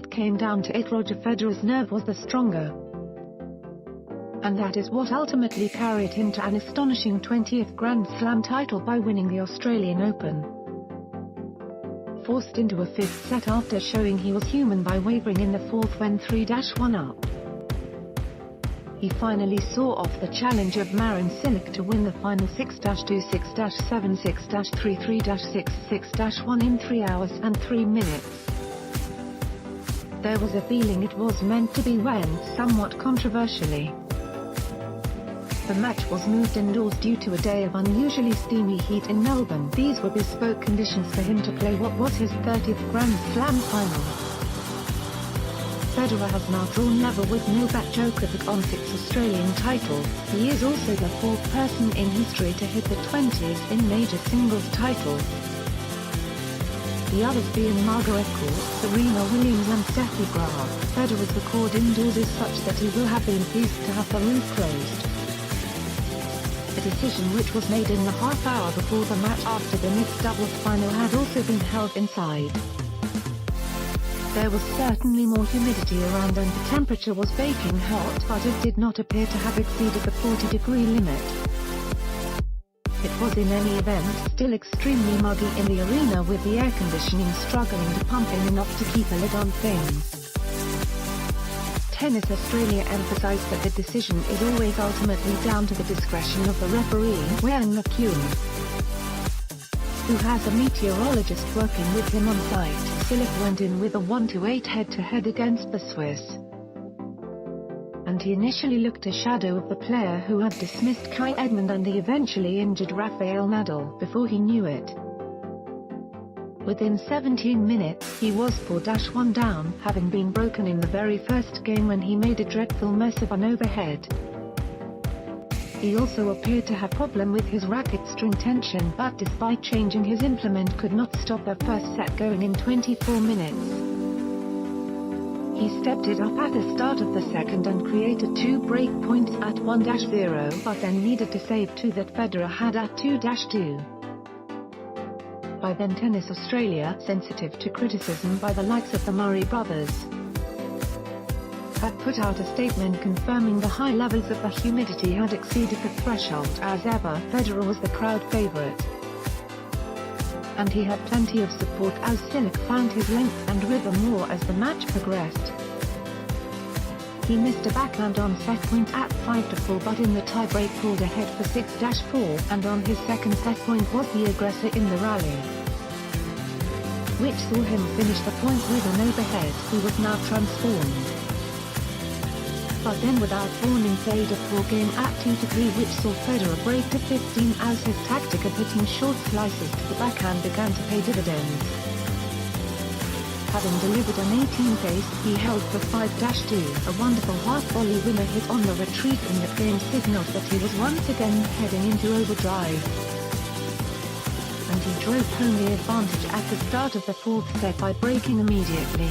it came down to it, Roger Federer's nerve was the stronger. And that is what ultimately carried him to an astonishing 20th Grand Slam title by winning the Australian Open. Forced into a fifth set after showing he was human by wavering in the fourth when 3-1 up. He finally saw off the challenge of Marin Cilic to win the final 6-2, 6-7, 6-3, 3-6, 6-1 in 3 hours and 3 minutes. There was a feeling it was meant to be when, somewhat controversially, the match was moved indoors due to a day of unusually steamy heat in Melbourne. These were bespoke conditions for him to play what was his 30th Grand Slam final. Federer has now drawn level with Novak Djokovic on 6 Australian titles. He is also the 4th person in history to hit the 20s in major singles titles. The others being Margaret Court, Serena Williams and Steffi Graf. Federer's record indoors is such that he will have been pleased to have the roof closed. A decision which was made in the half hour before the match after the mixed doubles final had also been held inside. There was certainly more humidity around and the temperature was baking hot, but it did not appear to have exceeded the 40-degree limit. It was in any event still extremely muggy in the arena, with the air conditioning struggling to pump in enough to keep a lid on things. Tennis Australia emphasised that the decision is always ultimately down to the discretion of the referee, Marin Cilic, who has a meteorologist working with him on site. Cilic went in with a 1-8 head-to-head against the Swiss, and he initially looked a shadow of the player who had dismissed Kai Edmund and the eventually injured Rafael Nadal before he knew it. Within 17 minutes, he was 4-1 down, having been broken in the very first game when he made a dreadful mess of an overhead. He also appeared to have a problem with his racket string tension, but despite changing his implement could not stop the first set going in 24 minutes. He stepped it up at the start of the second and created 2 break points at 1-0, but then needed to save 2 that Federer had at 2-2. By then Tennis Australia, sensitive to criticism by the likes of the Murray brothers, had put out a statement confirming the high levels of the humidity had exceeded the threshold. As ever, Federer was the crowd favourite, and he had plenty of support as Cilic found his length and rhythm more as the match progressed. He missed a backhand on set point at 5-4, but in the tie-break pulled ahead for 6-4, and on his second set point was the aggressor in the rally, which saw him finish the point with an overhead. He was now transformed. But then without warning played a poor game at 2-3, which saw Federer break to 15 as his tactic of hitting short slices to the backhand began to pay dividends. Having delivered an 18th ace, he held for 5-2, a wonderful half-volley winner hit on the retreat in the game signaled that he was once again heading into overdrive. And he drove home the advantage at the start of the fourth set by breaking immediately.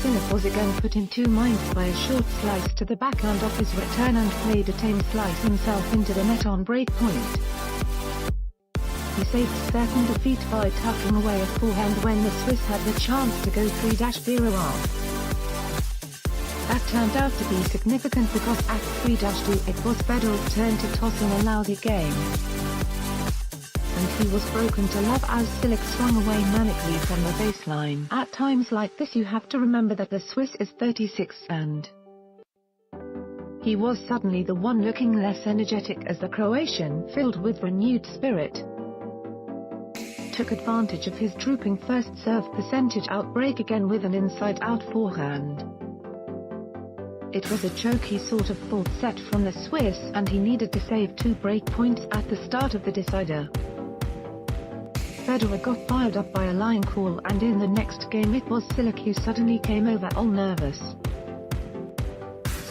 Cilic was again put in 2 minds by a short slice to the backhand off his return and played a tame slice himself into the net on break point. He saved certain defeat by tucking away a forehand when the Swiss had the chance to go 3-0 up. That turned out to be significant because at 3-2 it was Federer's turn to toss in a lousy game, and he was broken to love as Cilic swung away manically from the baseline. At times like this you have to remember that the Swiss is 36 and he was suddenly the one looking less energetic as the Croatian, filled with renewed spirit, took advantage of his drooping first serve percentage outbreak again with an inside-out forehand. It was a choky sort of fourth set from the Swiss, and he needed to save 2 break points at the start of the decider. Federer got fired up by a line call, and in the next game it was Cilic who suddenly came over all nervous,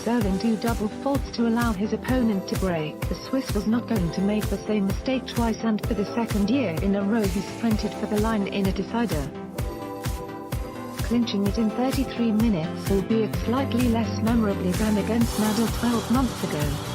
serving 2 double faults to allow his opponent to break. The Swiss was not going to make the same mistake twice, and for the second year in a row he sprinted for the line in a decider, clinching it in 33 minutes, albeit slightly less memorably than against Nadal 12 months ago.